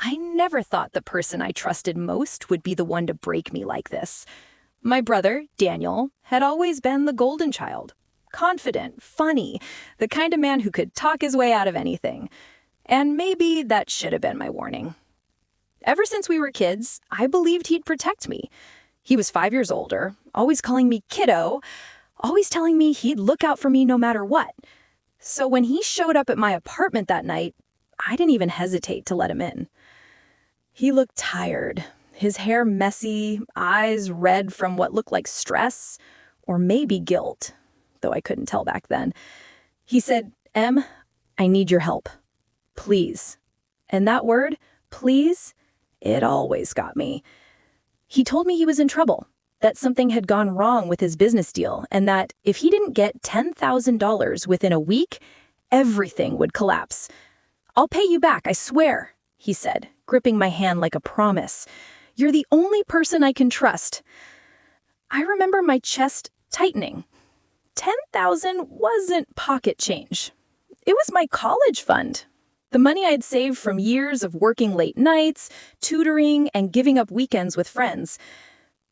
I never thought the person I trusted most would be the one to break me like this. My brother, Daniel, had always been the golden child. Confident, funny, the kind of man who could talk his way out of anything. And maybe that should have been my warning. Ever since we were kids, I believed he'd protect me. He was 5 years older, always calling me kiddo, always telling me he'd look out for me no matter what. So when he showed up at my apartment that night, I didn't even hesitate to let him in. He looked tired, his hair messy, eyes red from what looked like stress, or maybe guilt, though I couldn't tell back then. He said, "Em, I need your help. Please." And that word, please, it always got me. He told me he was in trouble, that something had gone wrong with his business deal, and that if he didn't get $10,000 within a week, everything would collapse. "I'll pay you back, I swear," he said, gripping my hand like a promise. "You're the only person I can trust." I remember my chest tightening. 10,000 wasn't pocket change. It was my college fund. The money I'd saved from years of working late nights, tutoring, and giving up weekends with friends.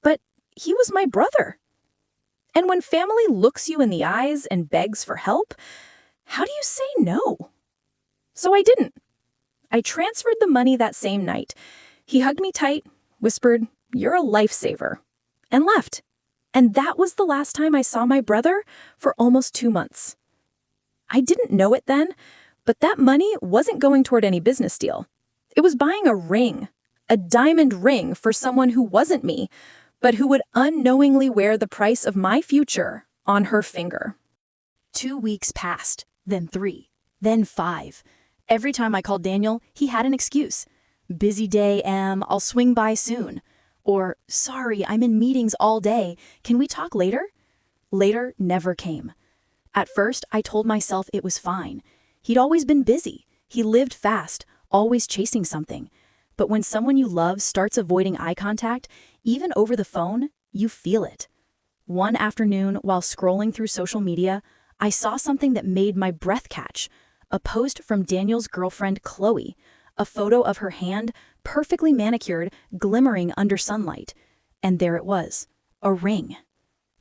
But he was my brother. And when family looks you in the eyes and begs for help, how do you say no? So I didn't. I transferred the money that same night. He hugged me tight, whispered, "You're a lifesaver," and left. And that was the last time I saw my brother for almost 2 months. I didn't know it then, but that money wasn't going toward any business deal. It was buying a ring, a diamond ring for someone who wasn't me, but who would unknowingly wear the price of my future on her finger. 2 weeks passed, then 3, then 5. Every time I called Daniel, he had an excuse. "Busy day, Em, I'll swing by soon." Or, "Sorry, I'm in meetings all day. Can we talk later?" Later never came. At first, I told myself it was fine. He'd always been busy. He lived fast, always chasing something. But when someone you love starts avoiding eye contact, even over the phone, you feel it. One afternoon, while scrolling through social media, I saw something that made my breath catch. A post from Daniel's girlfriend, Chloe. A photo of her hand, perfectly manicured, glimmering under sunlight. And there it was, a ring.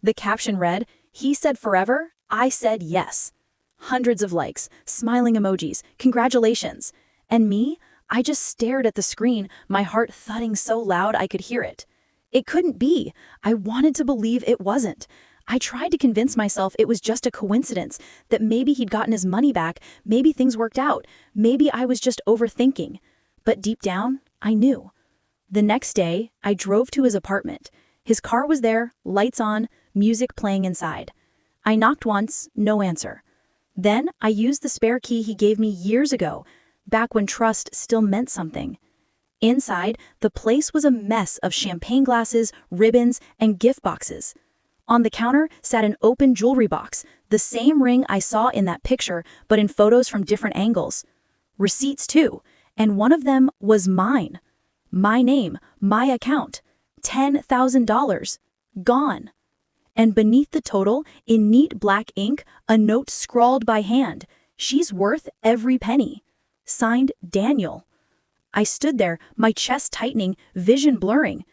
The caption read, "He said forever, I said yes." Hundreds of likes, smiling emojis, congratulations. And me, I just stared at the screen, my heart thudding so loud I could hear it. It couldn't be. I wanted to believe it wasn't. I tried to convince myself it was just a coincidence, that maybe he'd gotten his money back, maybe things worked out, maybe I was just overthinking. But deep down, I knew. The next day, I drove to his apartment. His car was there, lights on, music playing inside. I knocked once, no answer. Then I used the spare key he gave me years ago, back when trust still meant something. Inside, the place was a mess of champagne glasses, ribbons, and gift boxes. On the counter sat an open jewelry box, the same ring I saw in that picture, but in photos from different angles. Receipts too, and one of them was mine. My name, my account. $10,000. Gone. And beneath the total, in neat black ink, a note scrawled by hand. "She's worth every penny." Signed, Daniel. I stood there, my chest tightening, vision blurring.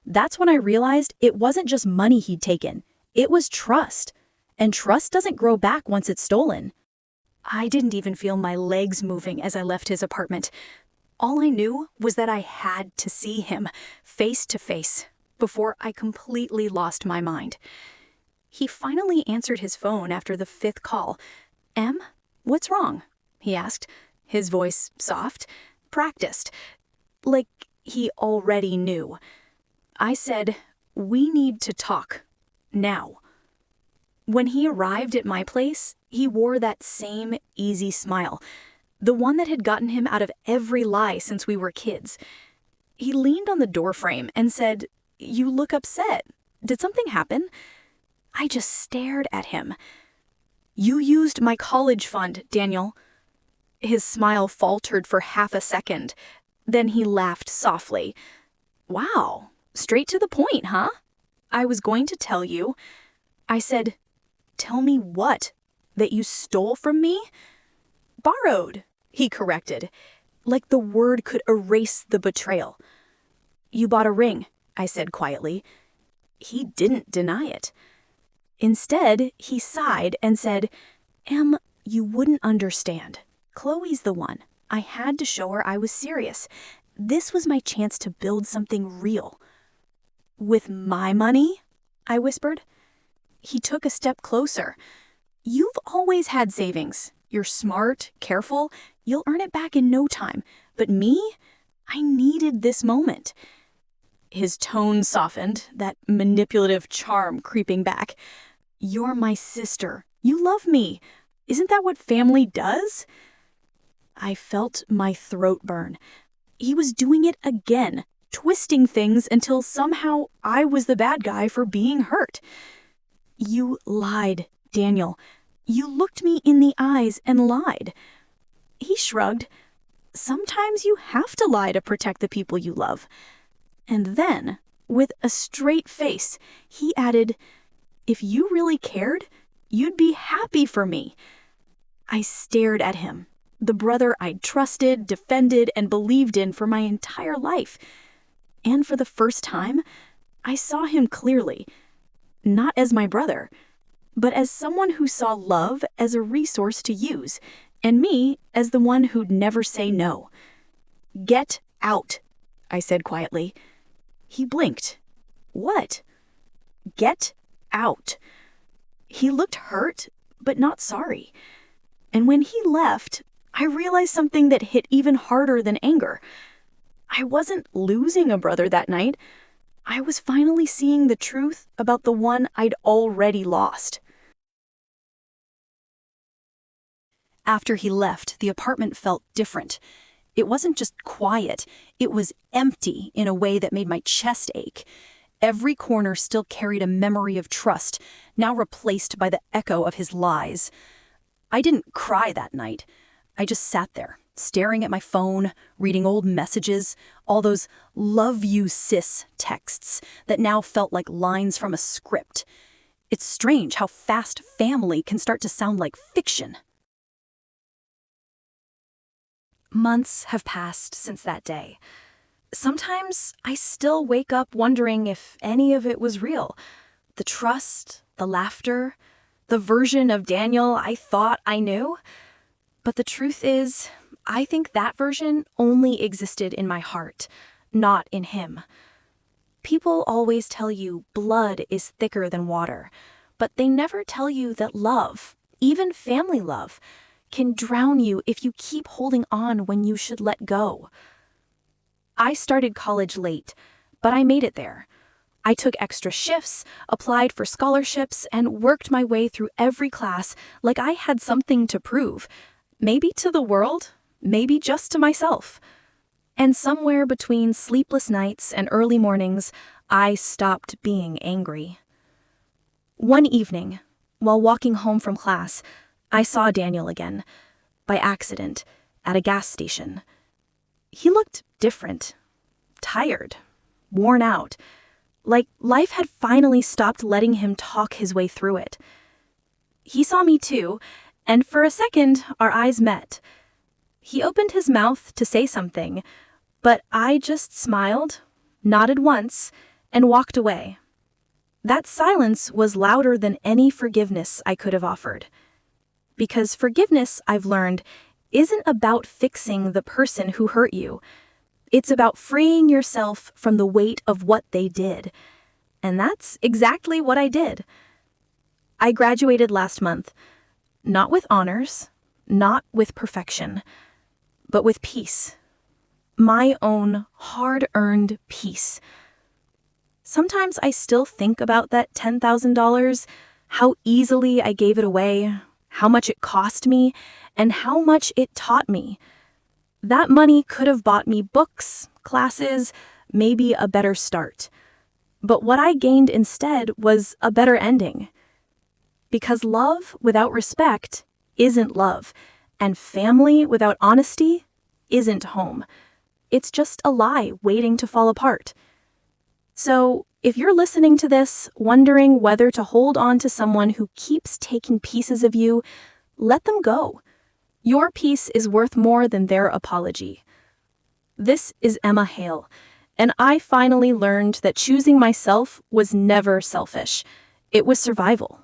That's when I realized it wasn't just money he'd taken. It was trust. And trust doesn't grow back once it's stolen. I didn't even feel my legs moving as I left his apartment. All I knew was that I had to see him, face to face, before I completely lost my mind. He finally answered his phone after the 5th call. "Em, what's wrong?" he asked, his voice soft, practiced, like he already knew. I said, "We need to talk. Now." When he arrived at my place, he wore that same easy smile, the one that had gotten him out of every lie since we were kids. He leaned on the doorframe and said, "You look upset. Did something happen?" I just stared at him. "You used my college fund, Daniel." His smile faltered for half a second. Then he laughed softly. "Wow, straight to the point, huh? I was going to tell you." I said, "Tell me what? That you stole from me?" "Borrowed," he corrected. like the word could erase the betrayal. "You bought a ring," I said quietly. He didn't deny it. Instead, he sighed and said, "Em, you wouldn't understand. Chloe's the one. I had to show her I was serious. This was my chance to build something real." "With my money?" I whispered. He took a step closer. "You've always had savings. You're smart, careful. You'll earn it back in no time. But me? I needed this moment." His tone softened, that manipulative charm creeping back. "You're my sister. You love me. Isn't that what family does?" I felt my throat burn. He was doing it again, twisting things until somehow I was the bad guy for being hurt. "You lied, Daniel. You looked me in the eyes and lied." He shrugged. "Sometimes you have to lie to protect the people you love." And then, with a straight face, he added, "If you really cared, you'd be happy for me." I stared at him, the brother I'd trusted, defended, and believed in for my entire life. And for the first time, I saw him clearly, not as my brother, but as someone who saw love as a resource to use, and me as the one who'd never say no. "Get out," I said quietly. He blinked. "What?" "Get out." He looked hurt, but not sorry. And when he left, I realized something that hit even harder than anger. I wasn't losing a brother that night. I was finally seeing the truth about the one I'd already lost. After he left, the apartment felt different. It wasn't just quiet, it was empty in a way that made my chest ache. Every corner still carried a memory of trust, now replaced by the echo of his lies. I didn't cry that night. I just sat there, staring at my phone, reading old messages, all those "love you sis" texts that now felt like lines from a script. It's strange how fast family can start to sound like fiction. Months have passed since that day. Sometimes I still wake up wondering if any of it was real. The trust, the laughter, the version of Daniel I thought I knew. But the truth is, I think that version only existed in my heart, not in him. People always tell you blood is thicker than water, but they never tell you that love, even family love, can drown you if you keep holding on when you should let go. I started college late, but I made it there. I took extra shifts, applied for scholarships, and worked my way through every class like I had something to prove. Maybe to the world, maybe just to myself. And somewhere between sleepless nights and early mornings, I stopped being angry. One evening, while walking home from class, I saw Daniel again, by accident, at a gas station. He looked different, tired, worn out, like life had finally stopped letting him talk his way through it. He saw me too, and for a second our eyes met. He opened his mouth to say something, but I just smiled, nodded once, and walked away. That silence was louder than any forgiveness I could have offered. Because forgiveness, I've learned, isn't about fixing the person who hurt you. It's about freeing yourself from the weight of what they did. And that's exactly what I did. I graduated last month, not with honors, not with perfection, but with peace. My own hard-earned peace. Sometimes I still think about that $10,000, how easily I gave it away, how much it cost me, and how much it taught me. That money could have bought me books, classes, maybe a better start. But what I gained instead was a better ending. Because love without respect isn't love, and family without honesty isn't home. It's just a lie waiting to fall apart. So, if you're listening to this, wondering whether to hold on to someone who keeps taking pieces of you, let them go. Your peace is worth more than their apology. This is Emma Hale, and I finally learned that choosing myself was never selfish. It was survival.